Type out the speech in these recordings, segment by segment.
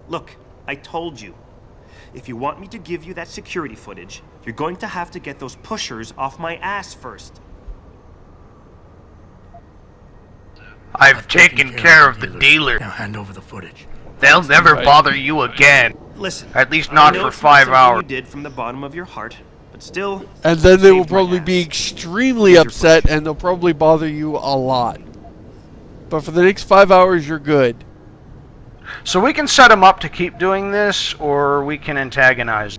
Look, I told you. If you want me to give you that security footage, you're going to have to get those pushers off my ass first. I've taken care of the dealer. Now hand over the footage. They'll never bother you again. Listen, At least not I know for it's not 5 hours. you did from the bottom of your heart, but still. And then they will saved my probably be ass. extremely Here's your upset, footage. and they'll probably bother you a lot. But for the next 5 hours, you're good. So we can set him up to keep doing this, or we can antagonize.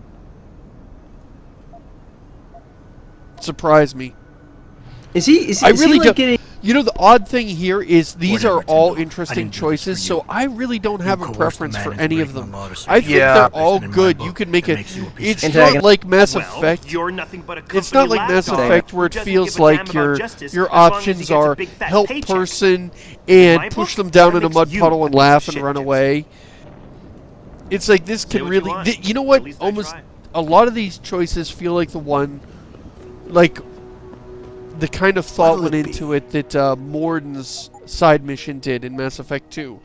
Surprise me. Is he really like getting... You know, the odd thing here is these Whatever, are all Tendo. I interesting didn't do this for choices, you. so I really don't have a coerced the preference man for into any of breaking them. the law to I think Yeah. they're all In my good. book, You can make that it. makes you a piece It's of not like Mass Well, Effect. you're nothing but a It's not company like Mass lapdog Effect where who it doesn't feels give a like damn about your justice your as long as he options gets a are big fat help paycheck. person In my and push book, them down that in a makes mud you puddle a and piece of laugh and shit, run Jensen. away. It's like this Say can what you really. want. You know what? At least I Almost tried. a lot of these choices feel like the one, like the kind of thought What'll went it be? into it that Morden's side mission did in Mass Effect 2.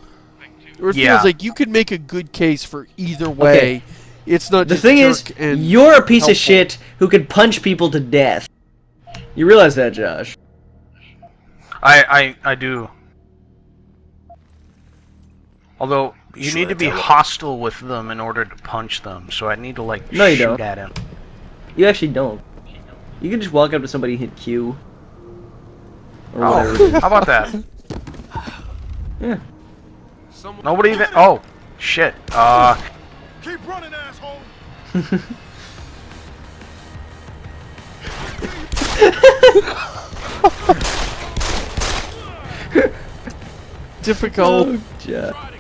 Where it Yeah. feels like you could make a good case for either way. It's not The just thing is, jerk and you're a piece helpful. of shit who could punch people to death. You realize that, Josh? I do. Although, you Sure, need to be Tendo. hostile with them in order to punch them, so I need to, like, No, you shoot don't. at him. You actually don't. You can just walk up to somebody and hit Q. Or Oh, whatever. how about that? Yeah. Nobody even... Oh, shit. Keep running, asshole! difficult. Oh, Josh.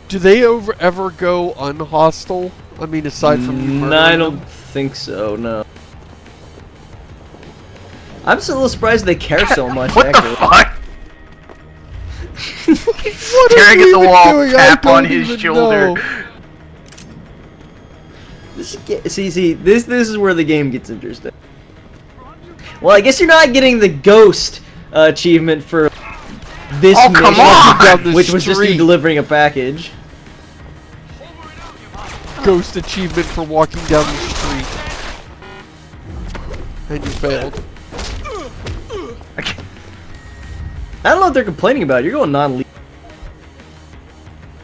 Do they ever go unhostile? I mean, aside from you No, I murdering don't them? think so, no. I'm just a little surprised they care so much, What the actually. fuck? What are Staring we at the even wall, doing? tap I on don't his even shoulder. know. See, this is where the game gets interesting. Well, I guess you're not getting the ghost achievement for this Oh, come mission, on! Down the which was just you street. delivering a package. Ghost achievement for walking down the street. And you failed. I don't know what they're complaining about. You're going non-lethal.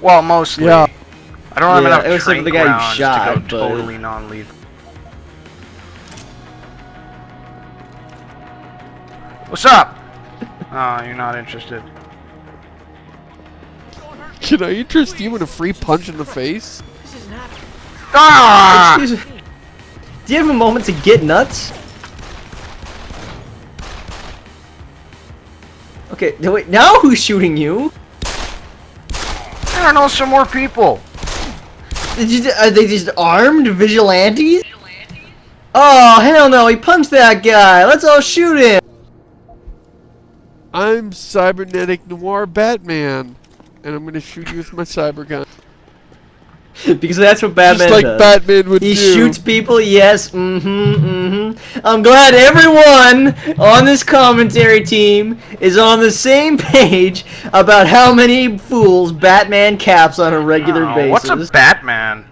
Well, mostly. Yeah. I don't have Yeah, enough except for train the guy you grounds shot, to but- go totally non-lethal. What's up? Oh, you're not interested. Can I interest you in a free punch in the face? Ah! Excuse me. Do you have a moment to get nuts? Okay, no, wait, now who's shooting you? I don't know, some more people. Are they just armed vigilantes? Oh, hell no, he punched that guy. Let's all shoot him. I'm Cybernetic Noir Batman. And I'm gonna shoot you with my cyber gun. Because that's what Batman Just like does. Batman would He do. shoots people, yes, I'm glad everyone on this commentary team is on the same page about how many fools Batman caps on a regular Oh, basis. what's a Batman?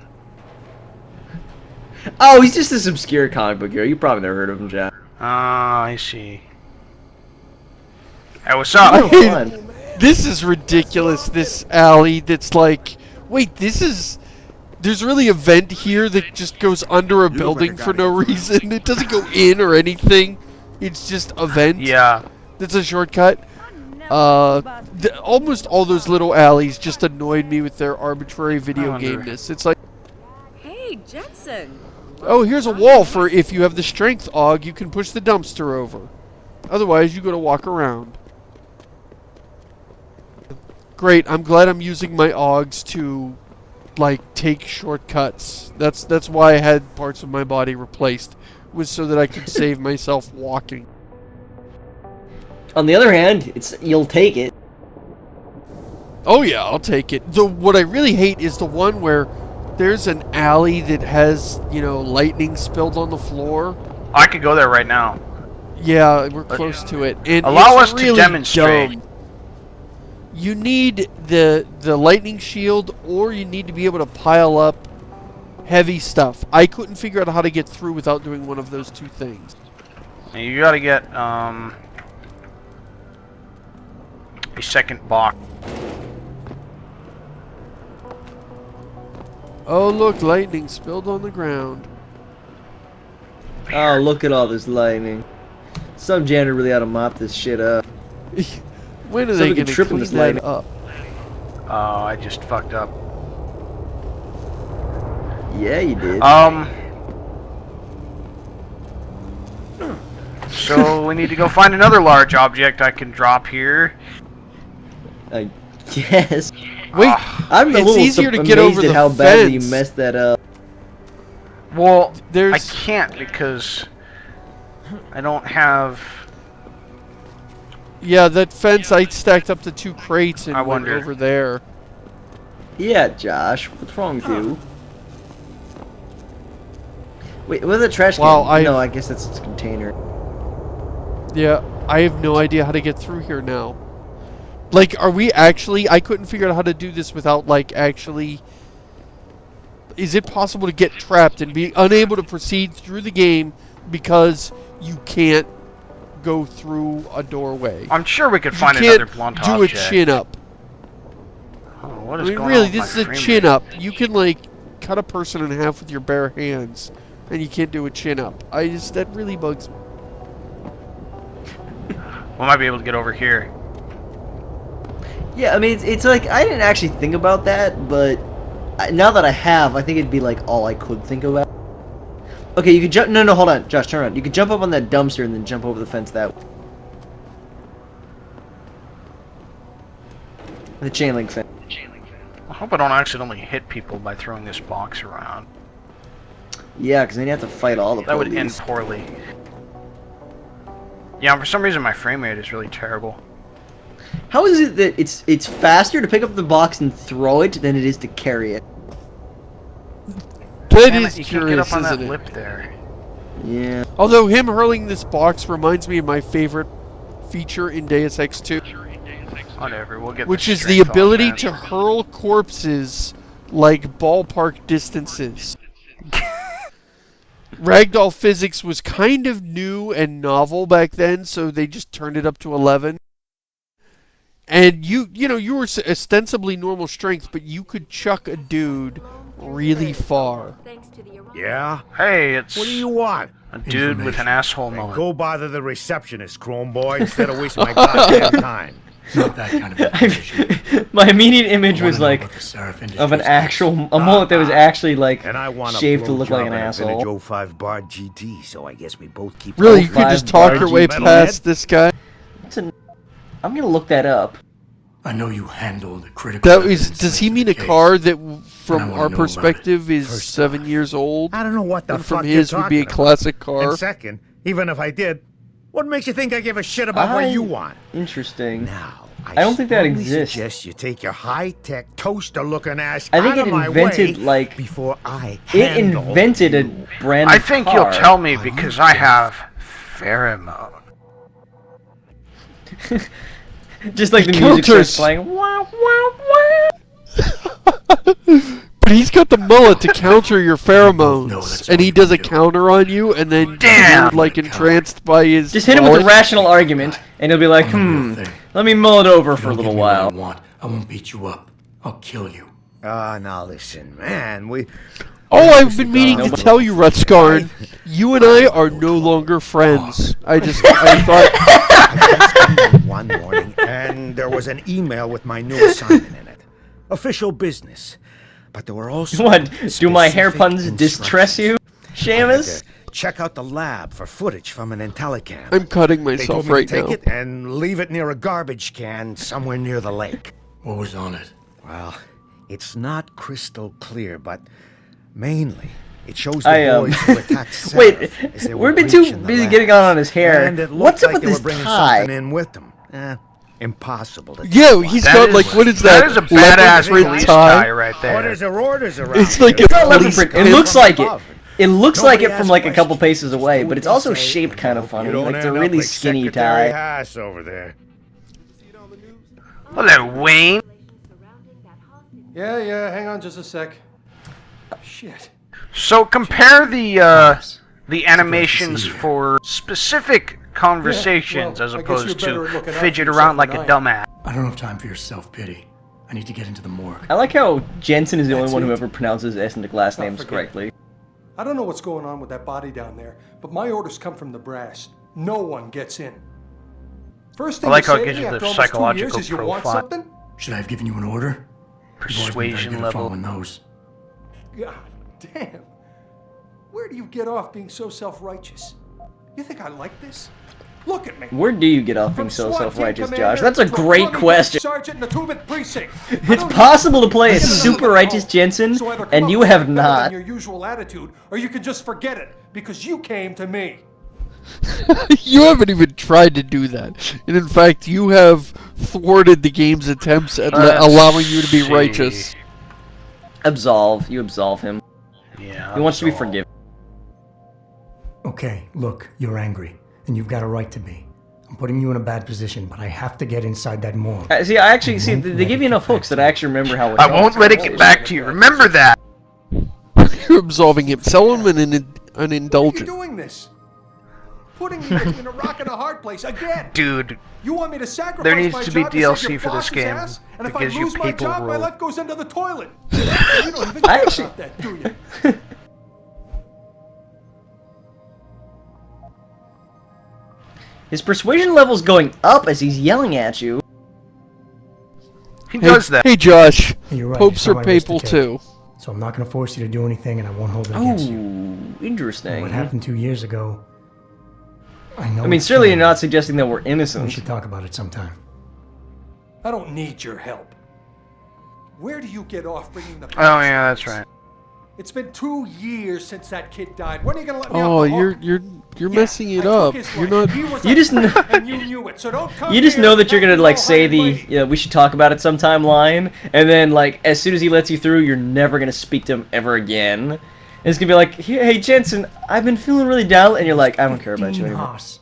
Oh, he's just this obscure comic book hero. You probably never heard of him, Jack. Ah, I see. Hey, what's up? Oh, fun. This is ridiculous, this alley that's like... Wait, this is... There's really a vent here that just goes under a building for no reason. It doesn't go in or anything. It's just a vent. Yeah. That's a shortcut. Almost all those little alleys just annoyed me with their arbitrary video wonder- gameness. It's like, Hey, Jetson. oh, here's a wall for if you have the strength, Og, you can push the dumpster over. Otherwise, you gotta walk around. Great, I'm glad I'm using my Augs to, like, take shortcuts. That's why I had parts of my body replaced, was so that I could save myself walking. On the other hand, you'll take it. Oh yeah, I'll take it. What I really hate is the one where there's an alley that has, you know, lightning spilled on the floor. I could go there right now. Yeah, we're close to it. And Allow it's us to really demonstrate. dumb. You need the lightning shield, or you need to be able to pile up heavy stuff. I couldn't figure out how to get through without doing one of those two things. You gotta get a second box. Oh look, lightning spilled on the ground. Oh, look at all this lightning. Some janitor really ought to mop this shit up. When are Somebody they could gonna trip in clean this that lightning. up? Oh, I just fucked up. Yeah, you did. So we need to go find another large object I can drop here. I guess. Wait, I'm a it's little easier to amazed get over at the how badly you fence. messed that up. Well, I There's can't because I don't have. yeah, that fence. I stacked up the 2 crates and I went wonder. over there. Yeah, Josh. What's wrong with you? Wait, what's the trash can? Wow, No, I guess that's its container. Yeah, I have no idea how to get through here now. Like, are we actually... I couldn't figure out how to do this without, like, actually... Is it possible to get trapped and be unable to proceed through the game because you can't go through a doorway? I'm sure we could You find can't another blunt do object. a chin-up. Oh, what I is mean, going really, on with this my is a frame rate? chin-up. You can, like, cut a person in half with your bare hands, and you can't do a chin-up. That really bugs me. We might be able to get over here. Yeah, I mean, it's like, I didn't actually think about that, but now that I have, I think it'd be like all I could think about. Okay, you could jump. No, hold on. Josh, turn around. You could jump up on that dumpster and then jump over the fence that way. The chain link fence. I hope I don't accidentally hit people by throwing this box around. Yeah, because then you have to fight all the That would end police. poorly. Yeah, for some reason my frame rate is really terrible. How is it that it's faster to pick up the box and throw it than it is to carry it? That Damn is it, you can't get curious, up on that isn't it? lip there. Yeah. Although him hurling this box reminds me of my favorite feature in Deus Ex 2, Whatever, we'll get. which is the strength on ability that. to hurl corpses like ballpark distances. Ragdoll physics was kind of new and novel back then, so they just turned it up to 11. And you were ostensibly normal strength, but you could chuck a dude really far. Thanks to the Yeah? Hey, it's What do you want? a dude with an asshole mullet. Go bother the receptionist, Chrome Boy, instead of wasting my goddamn time. Not that kind of information. My immediate image was Wanna know like about the Seraph of an Industries actual a mullet that was actually like And I want shaved to look like an a asshole. vintage 05 bar GT, so I guess we both keep Really, you it could Five just talk your bars, way you metalhead. past this guy? I'm gonna look that up. I know you handled the critical. That is. evidence Does he linked mean to a the case. car that, I from wanna our know about it. perspective, is First 7 off, years old? I don't know what the And fuck from you're his would be a talking about. classic car. And second, even if I did, what makes you think I give a shit about what you want? Interesting. Now, I don't think that strongly exists. suggest you take your high-tech toaster-looking ass I think out of it my invented, way like- before I It handle invented a you. brand new I think car. you'll tell me because I have pheromone. Just like the He music counters. starts playing. Wow, wow, wow. But he's got the mullet to counter your No, pheromones, that's and all he you does a can do. counter on you, and then Damn! you're like entranced by his. Just hit him with a mullet. rational argument, and he'll be like, I'm the real thing. let me mull it over If for a you don't little give me what I while. want, I won't beat you up. I'll kill you. Now listen, man, we... Oh, I've been meaning to tell you, Rutskarn. You and I are no longer friends. I thought. I came in one morning, and there was an email with my new assignment in it. Official business. But there were also What? Do my hair specific puns distress you, instructions. Seamus? I had to check out the lab for footage from an IntelliCam. I'm cutting They myself told me right to take now. it and leave it near a garbage can somewhere near the lake. What was on it? Well, it's not crystal clear, but mainly it shows I, the boys who attacked Sarah Wait, as they we've were been too breaching the busy lab. getting on his hair. And it looked What's up like with they this were bringing tie? something in with them. Impossible to Yeah, tell. he's That got is- like what is That that? is a leopard badass print police tie. tie right there. Orders are orders around It's like here. It's not a leopard police print. It pin. looks like it. above. It looks like Nobody it from asks like a couple questions. paces away, Do but what it's they also say. shaped kind of You funny. don't Like it's a end up really like skinny Secretary tie. Haas over there. Hello, Wayne. Yeah, hang on just a sec. Shit. So compare the animations for specific conversations as I guess opposed you're better to at looking fidget after around like yourself a than I dumbass. I don't have time for your self-pity. I need to get into the morgue. I like how Jensen is the only That's one who it. ever pronounces ethnic last Oh, names forget it. correctly. I don't know what's going on with that body down there, but my orders come from the brass. No one gets in. First thing I like you how say it to gives me you the after almost 2 years psychological is you want profile. something? Should I have given you an order? You've always been very Persuasion good at level. following those. God damn. Where do you get off being so self-righteous? You think I like this? Look at me. Where do you get off being From so SWAT team self-righteous, commander Josh? That's a to great crummy question. Sergeant in the 2th precinct. I It's don't possible to play a get another super look righteous home. Jensen, So either come and up you with have something better than not. your usual attitude, or you can just forget it because you came to me. You haven't even tried to do that. And in fact, you have thwarted the game's attempts at Let's allowing you to be see. righteous. Absolve. You absolve him. Yeah. He wants to be so- forgiven. Okay, look, you're angry, and you've got a right to be. I'm putting you in a bad position, but I have to get inside that morgue. See, I actually see. won't They let give it you enough get back hooks that to I you. actually remember how it I goes. won't let it get back to you. Remember that. You're absolving him. Sell him an Why are you indulgence. doing this? Putting me between a rock and a hard place again. Dude, You want me to sacrifice There needs my to be job to save DLC your for this boss's game ass? And if I because you lose my people job, my rule. life goes into the toilet. You don't even I care actually- about that, do you? His persuasion level's going up as he's yelling at you. he does that. Hey, Josh. Hey, you're right, Popes it's not are my risk to papal take. too. So I'm not going to force you to do anything, and I won't hold it against you. Oh, interesting. What happened 2 years ago, I know I mean, it's certainly you're killing not suggesting that we're me. We innocent. should talk about it sometime. I don't need your help. Where do you get off bringing the? Oh yeah, that's right. It's been 2 years since that kid died. When are you gonna let me Oh, off the hook? you're Yeah, messing it I took up. his You're life. not. He was You a just threat, know- and you knew it. So don't come You just here know that you're acting gonna like all say the high-and-mighty. yeah, we should talk about it sometime line, and then like as soon as he lets you through, you're never gonna speak to him ever again. And it's gonna be like, hey Jensen, I've been feeling really down, and you're like, I don't care about you 15 anymore. Haas.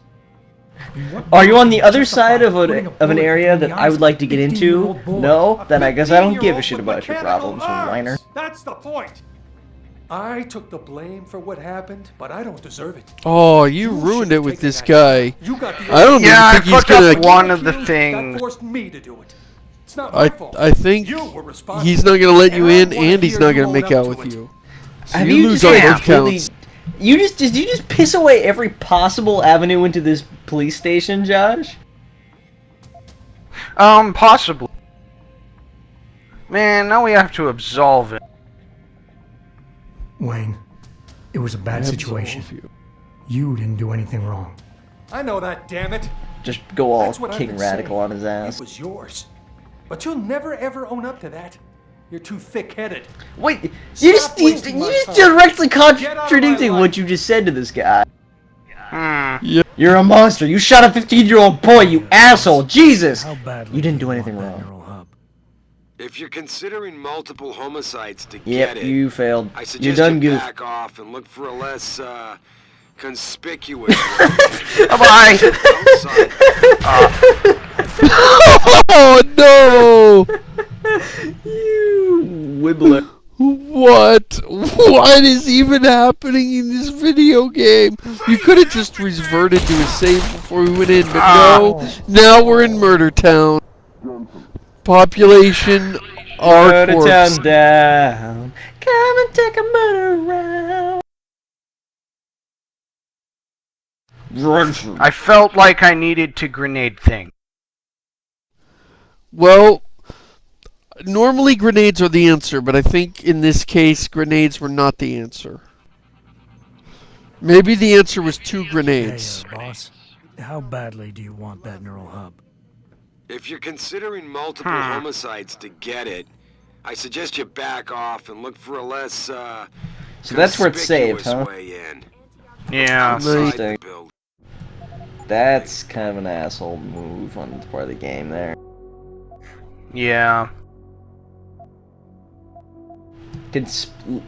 What Are you on the justifies other side of putting a an bullet area between that the I eyes would of like a to get into? 15-year-old boy? No? Then I guess I don't give a 15-year-old shit with about your mechanical problems, arms. whiner. That's the point. I took the blame for what happened, but I don't deserve it. Oh, you You ruined should've it with taken this that guy. job. You got the I don't Yeah, I even think he's fucked up gonna. one of the That things. forced me to do it. It's not my fault. I think You were responsible. he's not gonna let you And I in, wanna and he's hear not you gonna own make up out to with it. you. So Have you you lose just on both completely- counts. Did you just piss away every possible avenue into this police station, Josh? Possibly. Man, now we have to absolve him. Wayne, it was a bad situation. You didn't do anything wrong. I know that, damn it. Just go all That's what I've King been Radical saying. on his ass. It was yours. But you'll never ever own up to that. You're too thick-headed. Wait, you Stop just wasting my time. directly Get out of my contradicting life. what you just said to this guy. Hmm. You're a monster. You shot a 15-year-old boy, you asshole. Jesus. How badly You didn't do you anything want that wrong. neural hub? If you're considering multiple homicides to Yep, get it, you failed. I You suggest done you goof. back off and look for a less conspicuous Bye. outside. Oh no! You wibbler. What? What is even happening in this video game? You could have just reverted to a save before we went in, but no. Now we're in Murder Town. Population R Murder corpse. town down. Come and take a murder round. I felt like I needed to grenade thing. Well, normally grenades are the answer, but I think in this case grenades were not the answer. Maybe the answer was 2 grenades. Hey, boss. How badly do you want that neural hub? If you're considering multiple homicides to get it, I suggest you back off and look for a less So that's where it's saved, conspicuous huh? way in. Yeah. Outside the Interesting. building. That's kind of an asshole move on the part of the game there. Yeah.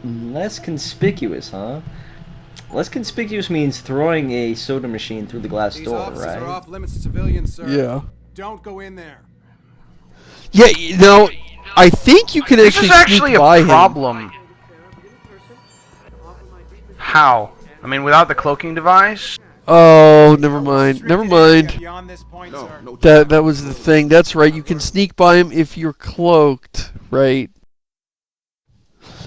Less conspicuous, huh? Less conspicuous means throwing a soda machine through the glass These door, offices right? are off limits to civilians, sir. Yeah. Don't go in there. Yeah, no, I think you can This actually is actually sneak by a him. problem. How? I mean, without the cloaking device? Oh, never mind. Never mind. That was the thing. That's right. You can sneak by him if you're cloaked, right?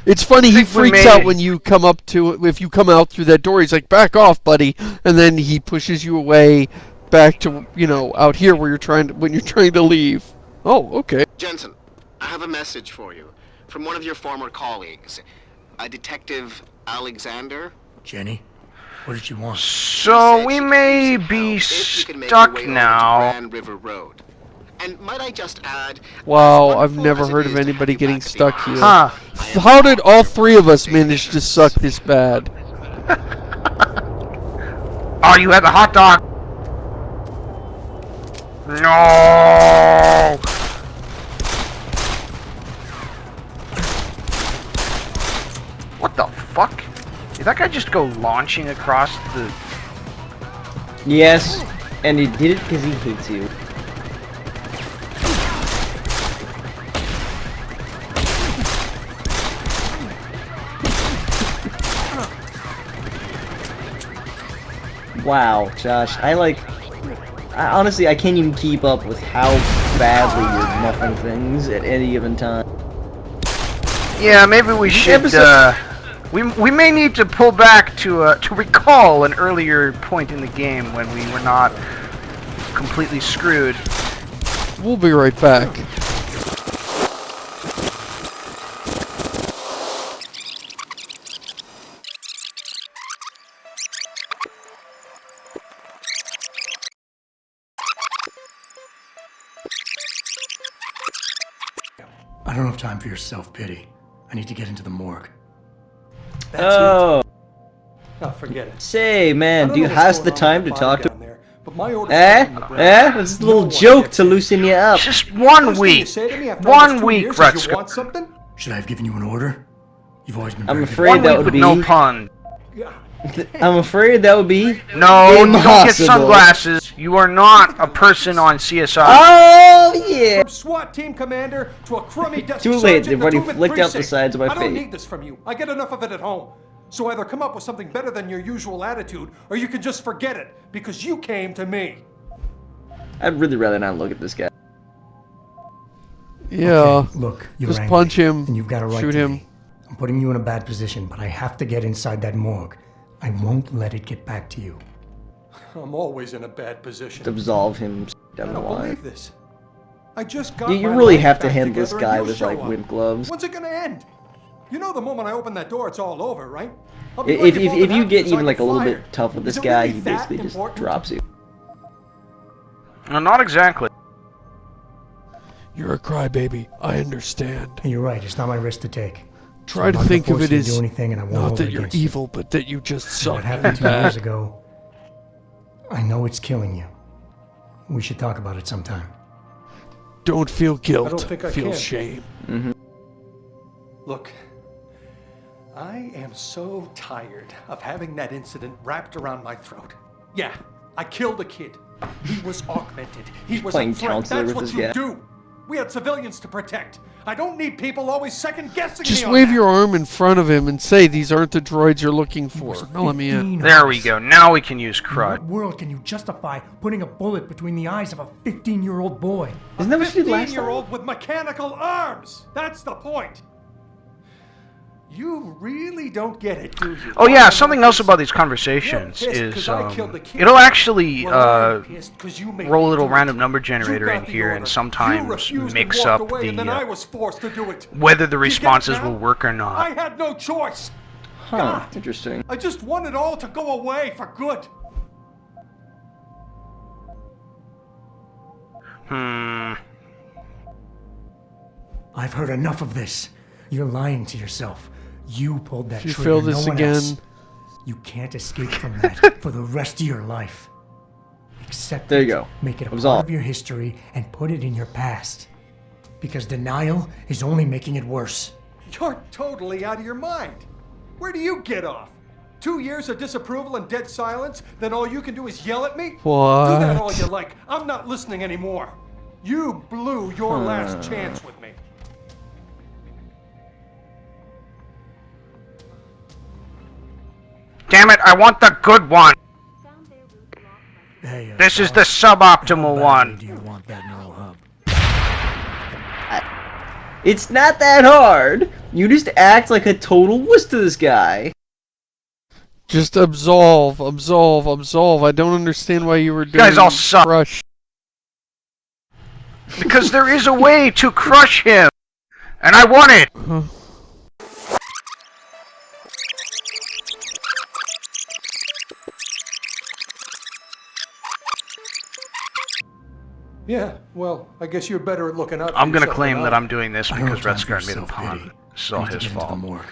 It's funny. He freaks out when you come up to if you come out through that door. He's like, "Back off, buddy," and then he pushes you away, back to out here where when you're trying to leave. Oh, okay. Jensen, I have a message for you from one of your former colleagues, a Detective Alexander. Jenny, what did you want? So we may be stuck now. Grand River Road. And might I just add? Wow, I've never heard of anybody getting stuck here. Huh. How did all three of us manage to suck this bad? Oh, you had the hot dog. No. What the fuck? Did that guy just go launching across the... Yes, and he did it because he hates you. Wow, Josh, honestly, I can't even keep up with how badly you're muffing things at any given time. Yeah, maybe we should, we may need to pull back to recall an earlier point in the game when we were not completely screwed. We'll be right back. I don't have time for your self-pity. I need to get into the morgue. Oh. Oh, forget it. Say, man, do you have the time to talk to... But my orders It's a little joke to loosen you up. Just 1 week. 1 week, Rutzko. Should I have given you an order? You've always been. I'm afraid that would be... no pun. I'm afraid that would be... No, you don't get impossible. sunglasses. You are not a person on CSI. Oh, yeah! From SWAT team commander to a crummy desk Too late, sergeant they've to already Tubman flicked out the precinct. sides of my I don't face. need this from you. I get enough of it at home. So either come up with something better than your usual attitude, or you can just forget it, because you came to me. I'd really rather not look at this guy. Yeah. Okay, look, you're just angry, punch him. and you've got a right shoot to him. be. I'm putting you in a bad position, but I have to get inside that morgue. I won't let it get back to you. I'm always in a bad position. Absolve him down I the don't line. believe this. I just got You my really life have to back handle this together and guy you with show like up. wimp gloves. When's it gonna end? You know the moment I open that door, it's all over, right? I'll be If lucky if you get happens, even I like a little fired. bit tough with Is this it guy, really he that basically just important? drops you. No, not exactly. You're a crybaby. I understand. You're right. It's not my risk to take. Try I'm to not gonna think of force it you to as do anything, and I won't not hold that it you're against you. evil, but that you just suck. What happened 2 years ago, I know it's killing you. We should talk about it sometime. Don't feel guilt. I don't think I feel can. shame. Look, I am so tired of having that incident wrapped around my throat. Yeah, I killed a kid. He was augmented. He was playing a threat. counselor That's with what this you guy. do. We had civilians to protect. I don't need people always second guessing Just me on wave that. your arm in front of him and say, "These aren't the droids you're looking for." Now let me in. There we go. Now we can use In crud. what world can you justify putting a bullet between the eyes of a 15-year-old boy? Isn't that what she did last time? 15-year-old with mechanical arms. That's the point. You really don't get it, do you? Oh yeah, something else about these conversations is it'll actually roll a little random number generator in here and sometimes mix up the whether the responses will work or I not. had no choice. Huh, God, interesting. I just want it all to go away for good. I've heard enough of this. You're lying to yourself. You pulled that If you trigger, fail this no one again- else. You can't escape from that for the rest of your life. Accept There it, you go. make it a Absolve. part of your history, and put it in your past. Because denial is only making it worse. You're totally out of your mind. Where do you get off? 2 years of disapproval and dead silence, then all you can do is yell at me? What? Do that all you like. I'm not listening anymore. You blew your last chance with me. Damn it, I want the good one! Hey, This is the how suboptimal badly one. do you want that neural hub? It's not that hard. You just act like a total wuss to this guy. Just absolve. I don't understand why you were doing guys all suck. Crush. Because there is a way to crush him! And I want it! Yeah, well, I guess you're better at looking out for I'm gonna yourself claim than that I I'm doing this I don't because have time Red for Scar your made a pun. self-pity. This is all Need to his get into the fault. morgue.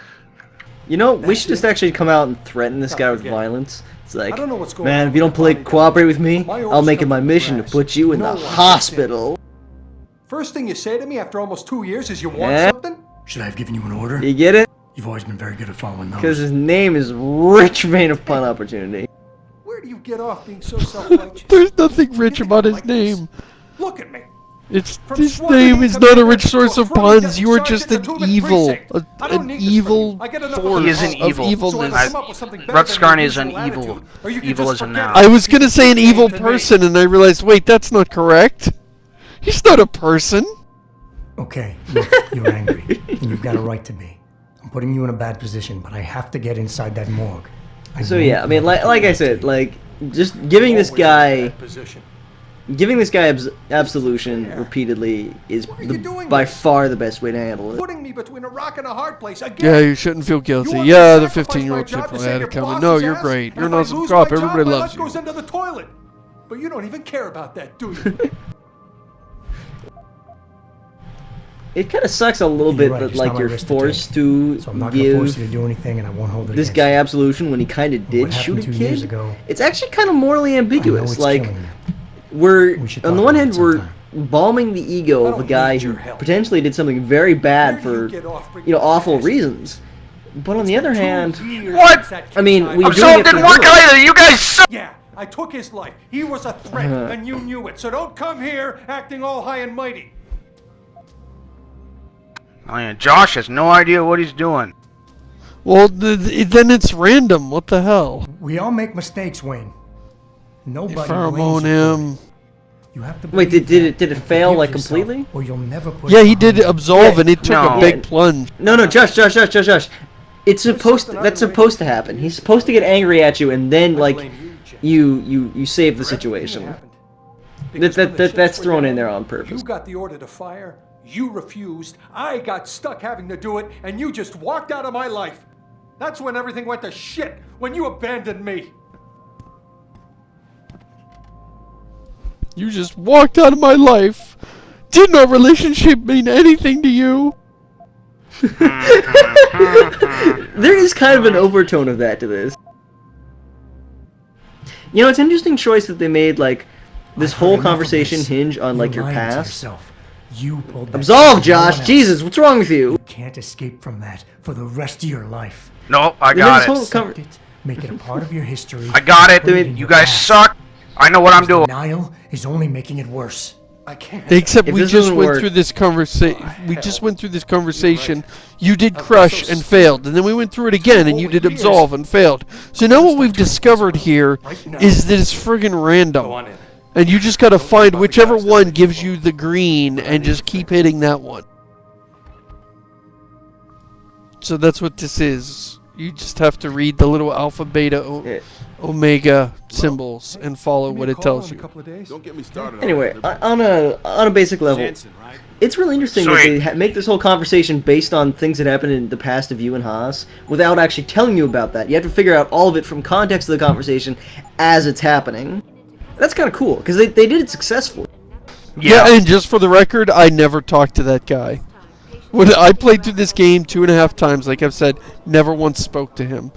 You know, we That's should just it. actually come out and threaten this guy with forget it. violence. It's like, I don't know what's going man, on if you with don't your body, cooperate with me, my I'll orders make it come my from the mission to brass. put you in No the one gets in. hospital. First thing you say to me after almost 2 years is you want Eh? something? Should I have given you an order? You get it? You've always been very good at following Because those. his name is Rich Vein of Pun Opportunity. Where do you get off being so self-righteous? There's nothing You rich think about I'm his like this? name. Look at me. It's From his sworn name to is be not a commander rich source to a of friendly puns. You are just sergeant an in a two-man evil, precinct. I don't an need this from evil you. I get enough of force He is an this. evil. of So either evilness. come up with something better Red than Scarn your is an usual evil. attitude, or you can Evil just as a forget noun. it. I was gonna say an He's evil to me. person, and I realized, wait, that's not correct. He's not a person. Okay, look, you're angry, and you've got a right to be. I'm putting you in a bad position, but I have to get inside that morgue. So yeah, I mean, like I said, like, just giving this Always in guy... that position. Giving this guy absolution repeatedly is Why are you doing by this? far the best way to handle it. Putting me between a rock and a hard place again. Yeah, you shouldn't feel guilty. want me Yeah, to the sacrifice 15-year-old my kid job to probably save had your it coming. boss's No, you're ass? great. And You're if an I awesome lose cop. my job, Everybody my loves life goes you. into the toilet. But you don't even care about that, do you? It kind of sucks a little You're bit right, that it's like not my you're risk to forced take. to So I'm not gonna force you give to do anything, and I won't hold it this against guy you. absolution when he kind of What did shoot happened a 2 years kid. ago, It's actually kind of morally I know ambiguous. it's Like, killing you. we're We should on talk the one about hand it we're sometime. balming the ego I of a don't guy need who your help. potentially did something very bad Where do you for get off bringing awful ass? reasons. But on the other hand, What? I mean, we do Absolve get to didn't work do it. either! You guys suck! Yeah, I took his life. He was a threat, and you knew it. So don't come here acting all high and mighty. Oh yeah, Josh has no idea what he's doing. Well, then it's random. What the hell? We all make mistakes, Wayne. Nobody Pheromone blames you for him. it. You have to Wait, believe did that it and fail, forgive like, yourself, completely? Or you'll never put Yeah, it he did behind you. absolve, Yeah, and it took no. a big plunge. No, Josh. It's supposed that's supposed to happen. He's supposed to get angry at you, and then like you save the situation. That's thrown in there on purpose. You got the order to fire. You refused. I got stuck having to do it, and you just walked out of my life. That's when everything went to shit. When you abandoned me. You just walked out of my life. Didn't our relationship mean anything to you? There is kind of an overtone of that to this. You know, it's an interesting choice that they made, like, this I've heard whole enough of conversation this. hinge on, like, You're your lying to past. yourself. You pulled that Absolve, trigger, no one Josh! else. Jesus, what's wrong with you? You can't escape from that for the rest of your life. No, I This got whole it. Accept it, make it a part of your history. I got it. put in You your guys past. suck. I know what I'm doing. Denial is only making it worse. I can't. Except If we this just doesn't went work- through this conversation. We just went through this conversation. You did I've been crush so and stupid. failed, and then we went through it again, and you whole did years. absolve and failed. So now what we've discovered here Right now. is that it's friggin' Go random, on in. and you just gotta find about the whichever guys that one make gives you you the green, and just keep hitting that one. So that's what this is. You just have to read the little alpha, beta, Yeah. omega symbols and follow what it tells you. Don't get me started. Anyway, on a basic level, Jensen, right? it's really interesting that they make this whole conversation based on things that happened in the past of you and Haas without actually telling you about that. You have to figure out all of it from context of the conversation as it's happening. That's kind of cool, because they did it successfully. Yeah, and just for the record, I never talked to that guy. When I played through this game 2.5 times, like I've said, never once spoke to him.